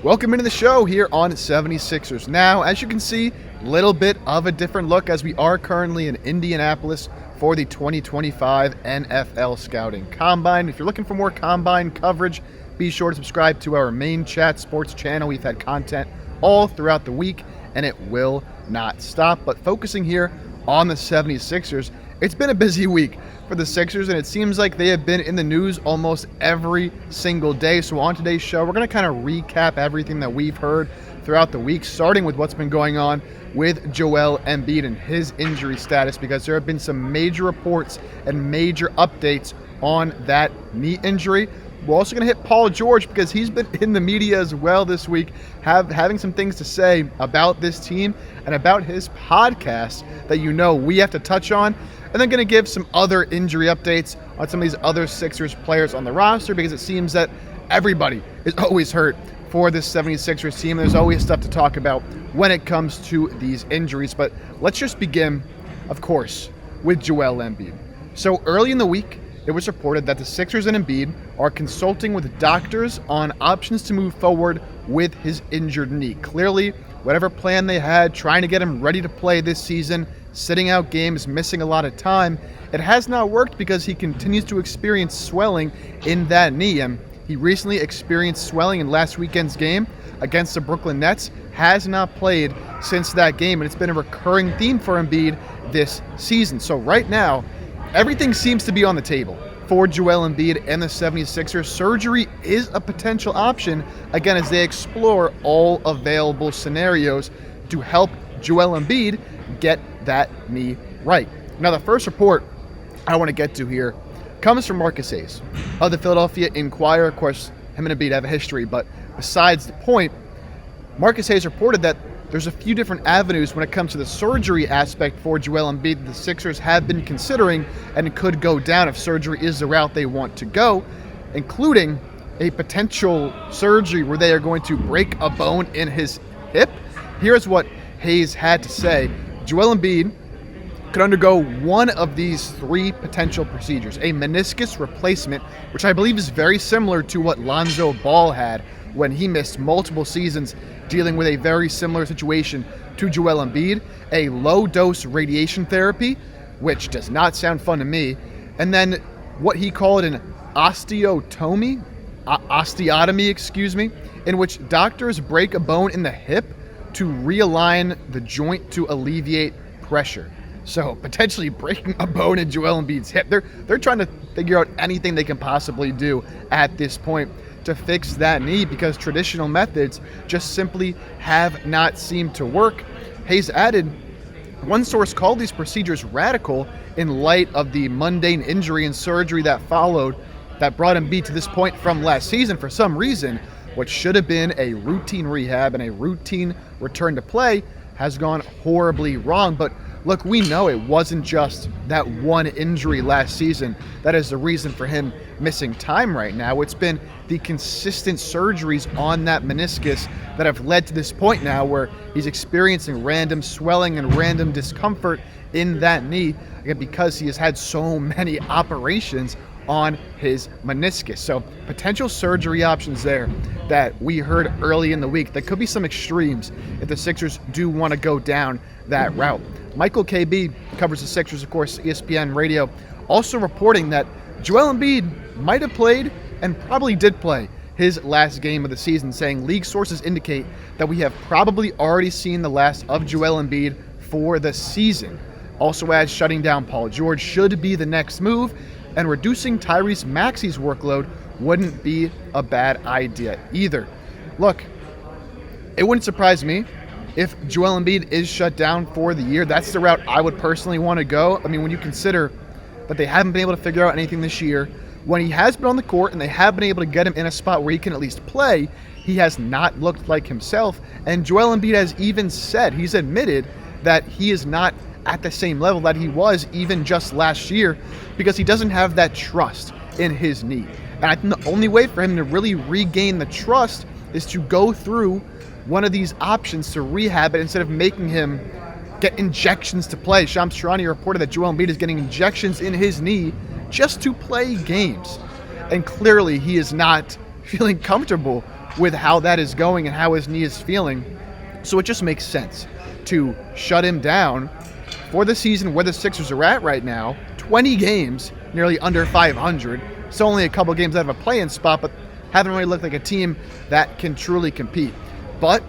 Welcome into the show here on 76ers Now. As you can see, a little bit of a different look as we are currently in Indianapolis for the 2025 NFL Scouting Combine. If you're looking for more Combine coverage, be sure to subscribe to our main chat sports channel. We've had content all throughout the week, and it will not stop. But focusing here on the 76ers, it's been a busy week for the Sixers, and it seems like they have been in the news almost every single day. So on today's show, we're going to kind of recap everything that we've heard throughout the week, starting with what's been going on with Joel Embiid and his injury status, because there have been some major reports and major updates on that knee injury. We're also going to hit Paul George because he's been in the media as well this week, having some things to say about this team and about his podcast that we have to touch on. And then going to give some other injury updates on some of these other Sixers players on the roster, because it seems that everybody is always hurt for this 76ers team. There's always stuff to talk about when it comes to these injuries. But let's just begin, of course, with Joel Embiid. So early in the week, it was reported that the Sixers and Embiid are consulting with doctors on options to move forward with his injured knee. Clearly, whatever plan they had, trying to get him ready to play this season, sitting out games, missing a lot of time, it has not worked because he continues to experience swelling in that knee. And he recently experienced swelling in last weekend's game against the Brooklyn Nets, has not played since that game, and it's been a recurring theme for Embiid this season. So right now, everything seems to be on the table for Joel Embiid and the 76ers. Surgery is a potential option, again, as they explore all available scenarios to help Joel Embiid get that knee right. Now, the first report I want to get to here comes from Marcus Hayes of the Philadelphia Inquirer. Of course, him and Embiid have a history, but besides the point, Marcus Hayes reported that there's a few different avenues when it comes to the surgery aspect for Joel Embiid that the Sixers have been considering and could go down if surgery is the route they want to go, including a potential surgery where they are going to break a bone in his hip. Here's what Hayes had to say. Joel Embiid could undergo one of these three potential procedures: a meniscus replacement, which I believe is very similar to what Lonzo Ball had when he missed multiple seasons dealing with a very similar situation to Joel Embiid, a low-dose radiation therapy, which does not sound fun to me, and then what he called an osteotomy, in which doctors break a bone in the hip to realign the joint to alleviate pressure. So potentially breaking a bone in Joel Embiid's hip. They're trying to figure out anything they can possibly do at this point to fix that knee, because traditional methods just simply have not seemed to work. Hayes added, one source called these procedures radical in light of the mundane injury and surgery that followed that brought Embiid to this point from last season. For some reason, what should have been a routine rehab and a routine return to play has gone horribly wrong. But look, we know it wasn't just that one injury last season that is the reason for him missing time right now. It's been the consistent surgeries on that meniscus that have led to this point now where he's experiencing random swelling and random discomfort in that knee, again, because he has had so many operations on his meniscus. So potential surgery options there that we heard early in the week. There could be some extremes if the Sixers do want to go down that route. Michael KB covers the Sixers, of course, ESPN radio, also reporting that Joel Embiid might have played and probably did play his last game of the season, saying league sources indicate that we have probably already seen the last of Joel Embiid for the season. Also adds shutting down Paul George should be the next move, and reducing Tyrese Maxey's workload wouldn't be a bad idea either. Look, it wouldn't surprise me if Joel Embiid is shut down for the year. That's the route I would personally want to go. I mean, when you consider that they haven't been able to figure out anything this year, when he has been on the court and they have been able to get him in a spot where he can at least play, he has not looked like himself. And Joel Embiid has even said, he's admitted that he is not at the same level that he was even just last year, because he doesn't have that trust in his knee. And I think the only way for him to really regain the trust is to go through one of these options to rehab it instead of making him get injections to play. Shams Charania reported that Joel Embiid is getting injections in his knee just to play games. And clearly he is not feeling comfortable with how that is going and how his knee is feeling. So it just makes sense to shut him down for the season where the Sixers are at right now. 20 games, nearly under 500. It's only a couple games out of a play-in spot, but haven't really looked like a team that can truly compete. But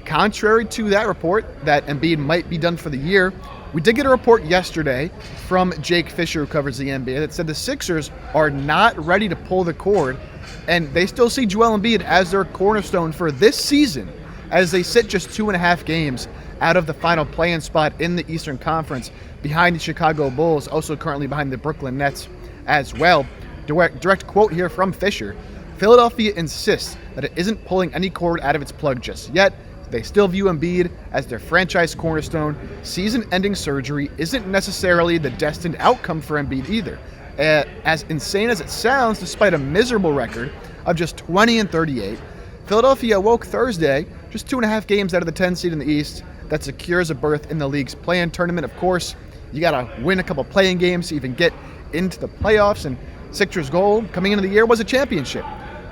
contrary to that report that Embiid might be done for the year, we did get a report yesterday from Jake Fischer, who covers the NBA, that said the Sixers are not ready to pull the cord, and they still see Joel Embiid as their cornerstone for this season, as they sit just 2.5 games out of the final play-in spot in the Eastern Conference, behind the Chicago Bulls, also currently behind the Brooklyn Nets as well. Direct quote here from Fischer: "Philadelphia insists that it isn't pulling any cord out of its plug just yet. They still view Embiid as their franchise cornerstone. Season-ending surgery isn't necessarily the destined outcome for Embiid either. As insane as it sounds, despite a miserable record of just 20-38, Philadelphia woke Thursday just 2.5 games out of the 10 seed in the East that secures a berth in the league's play-in tournament. Of course, you got to win a couple play-in games to even get into the playoffs, and Sixers' goal coming into the year was a championship.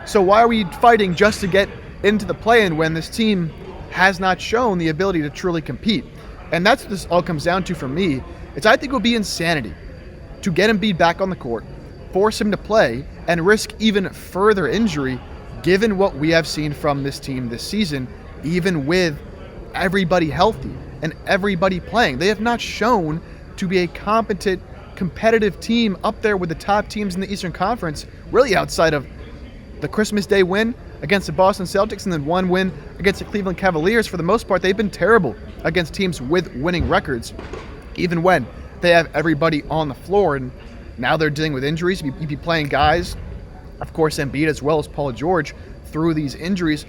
So why are we fighting just to get into the play-in when this team has not shown the ability to truly compete?" And that's what this all comes down to for me. I think it would be insanity to get Embiid back on the court, force him to play, and risk even further injury given what we have seen from this team this season, even with everybody healthy and everybody playing. They have not shown to be a competent, competitive team up there with the top teams in the Eastern Conference, really outside of the Christmas Day win against the Boston Celtics and then one win against the Cleveland Cavaliers. For the most part, they've been terrible against teams with winning records, even when they have everybody on the floor. And now they're dealing with injuries. You'd be playing guys, of course, Embiid as well as Paul George, through these injuries.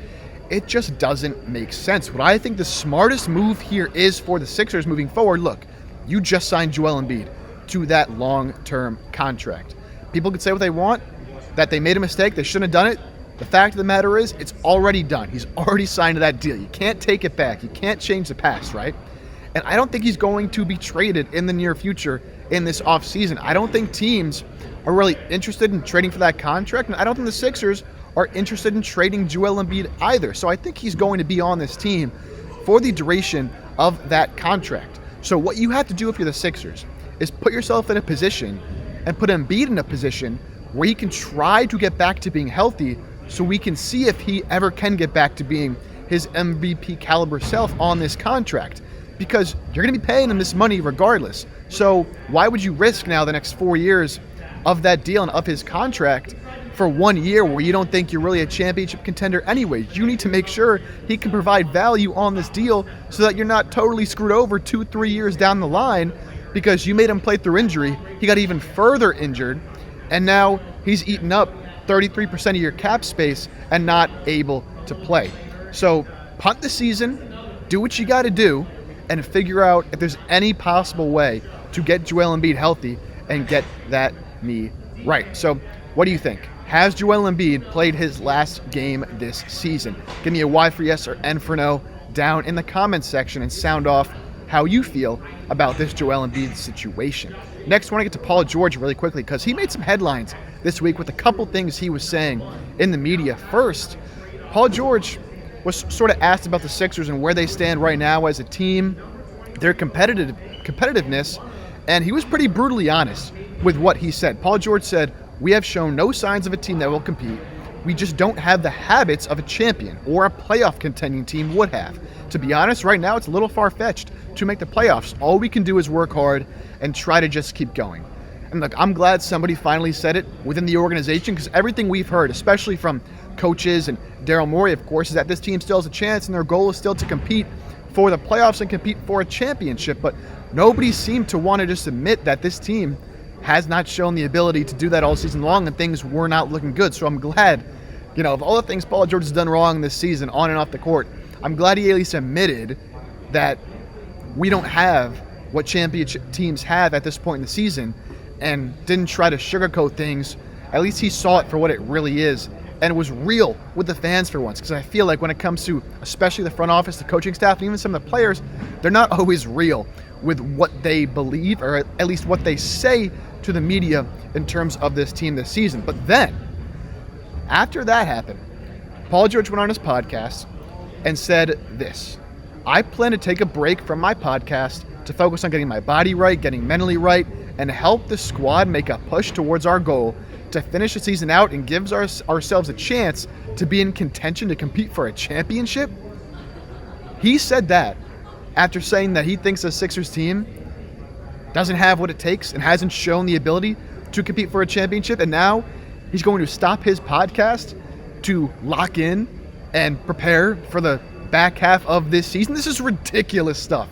It just doesn't make sense. What I think the smartest move here is for the Sixers moving forward, look, you just signed Joel Embiid to that long-term contract. People could say what they want, that they made a mistake, they shouldn't have done it. The fact of the matter is, it's already done. He's already signed to that deal. You can't take it back. You can't change the past, right? And I don't think he's going to be traded in the near future in this offseason. I don't think teams are really interested in trading for that contract, and I don't think the Sixers are interested in trading Joel Embiid either. So I think he's going to be on this team for the duration of that contract. So what you have to do if you're the Sixers is put yourself in a position and put Embiid in a position where he can try to get back to being healthy, so we can see if he ever can get back to being his MVP caliber self on this contract, because you're going to be paying him this money regardless. So why would you risk now the next 4 years of that deal and of his contract for 1 year where you don't think you're really a championship contender anyway? You need to make sure he can provide value on this deal so that you're not totally screwed over 2-3 years down the line because you made him play through injury. He got even further injured, and now he's eaten up 33% of your cap space and not able to play. So punt the season, do what you got to do, and figure out if there's any possible way to get Joel Embiid healthy and get that knee right. So what do you think? Has Joel Embiid played his last game this season? Give me a Y for yes or N for no down in the comments section and sound off how you feel about this Joel Embiid situation. Next, I want to get to Paul George really quickly because he made some headlines this week with a couple things he was saying in the media. First, Paul George was sort of asked about the Sixers and where they stand right now as a team, their competitiveness, and he was pretty brutally honest with what he said. Paul George said, "We have shown no signs of a team that will compete. We just don't have the habits of a champion or a playoff contending team would have. To be honest, right now it's a little far-fetched to make the playoffs. All we can do is work hard and try to just keep going." And look, I'm glad somebody finally said it within the organization, because everything we've heard, especially from coaches and Daryl Morey, of course, is that this team still has a chance and their goal is still to compete for the playoffs and compete for a championship. But nobody seemed to want to just admit that this team has not shown the ability to do that all season long, and things were not looking good. So I'm glad, of all the things Paul George has done wrong this season on and off the court, I'm glad he at least admitted that we don't have what championship teams have at this point in the season, and didn't try to sugarcoat things. At least he saw it for what it really is, and it was real with the fans for once, because I feel like when it comes to especially the front office, the coaching staff, and even some of the players, they're not always real with what they believe, or at least what they say to the media in terms of this team this season. But then, after that happened, Paul George went on his podcast and said this: I plan to take a break from my podcast to focus on getting my body right, getting mentally right, and help the squad make a push towards our goal to finish the season out and gives ourselves a chance to be in contention to compete for a championship. He said that after saying that he thinks the Sixers team doesn't have what it takes and hasn't shown the ability to compete for a championship, and now he's going to stop his podcast to lock in and prepare for the back half of this season. This is ridiculous stuff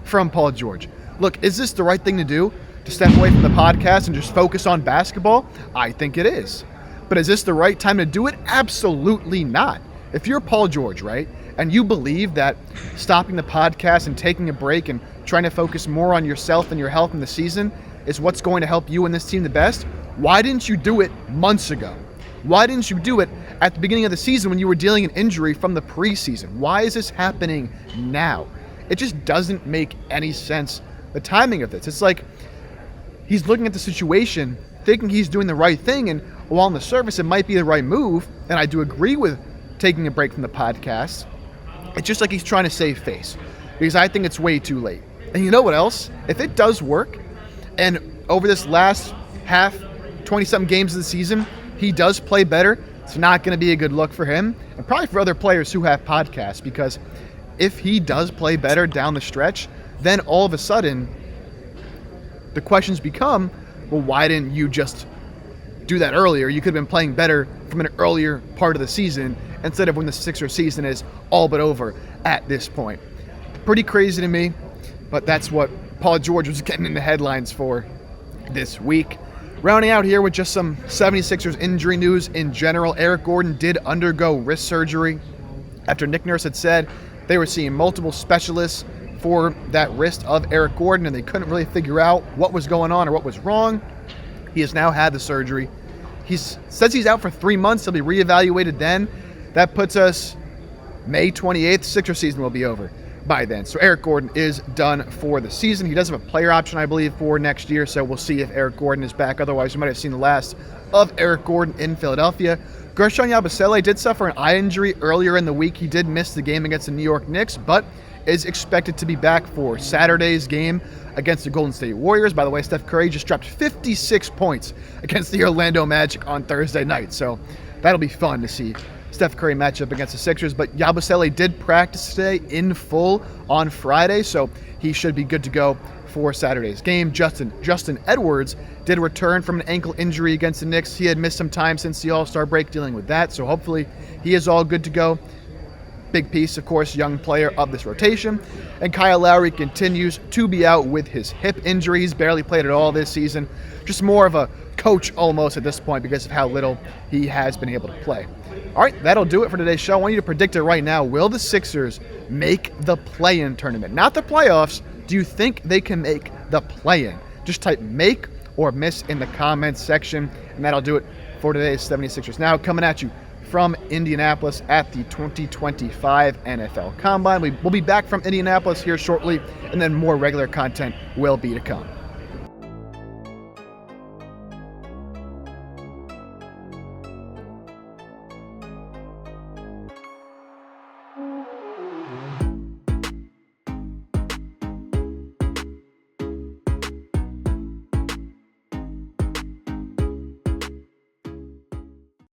from Paul George. Look, is this the right thing to do? To step away from the podcast and just focus on basketball? I think it is. But is this the right time to do it? Absolutely not. If you're Paul George, right, and you believe that stopping the podcast and taking a break and trying to focus more on yourself and your health in the season is what's going to help you and this team the best, why didn't you do it months ago? Why didn't you do it at the beginning of the season when you were dealing an injury from the preseason? Why is this happening now? It just doesn't make any sense, the timing of this. It's like he's looking at the situation, thinking he's doing the right thing, and while on the surface it might be the right move, and I do agree with taking a break from the podcast, it's just like he's trying to save face, because I think it's way too late. And you know what else? If it does work, and over this last half, 20-something games of the season, he does play better, it's not going to be a good look for him, and probably for other players who have podcasts, because if he does play better down the stretch, then all of a sudden, the questions become, well, why didn't you just do that earlier? You could have been playing better from an earlier part of the season instead of when the Sixers season is all but over at this point. Pretty crazy to me, but that's what Paul George was getting in the headlines for this week. Rounding out here with just some 76ers injury news in general, Eric Gordon did undergo wrist surgery after Nick Nurse had said they were seeing multiple specialists for that wrist of Eric Gordon, and they couldn't really figure out what was going on or what was wrong. He has now had the surgery. He says he's out for 3 months. He'll be reevaluated then. That puts us May 28th. Sixers season will be over by then. So Eric Gordon is done for the season. He does have a player option, I believe, for next year, so we'll see if Eric Gordon is back. Otherwise, you might have seen the last of Eric Gordon in Philadelphia. Gershon Yabusele did suffer an eye injury earlier in the week. He did miss the game against the New York Knicks, but is expected to be back for Saturday's game against the Golden State Warriors. By the way, Steph Curry just dropped 56 points against the Orlando Magic on Thursday night, so that'll be fun to see Steph Curry match up against the Sixers. But Yabusele did practice today in full on Friday, so he should be good to go for Saturday's game. Justin Edwards did return from an ankle injury against the Knicks. He had missed some time since the All-Star break dealing with that, so hopefully he is all good to go. Big piece, of course, young player of this rotation. And Kyle Lowry continues to be out with his hip injury. He's barely played at all this season. Just more of a coach almost at this point because of how little he has been able to play. All right, that'll do it for today's show. I want you to predict it right now. Will the Sixers make the play-in tournament? Not the playoffs. Do you think they can make the play-in? Just type make or miss in the comments section, and that'll do it for today's 76ers Now. Coming at you from Indianapolis at the 2025 NFL Combine. We'll be back from Indianapolis here shortly, and then more regular content will be to come.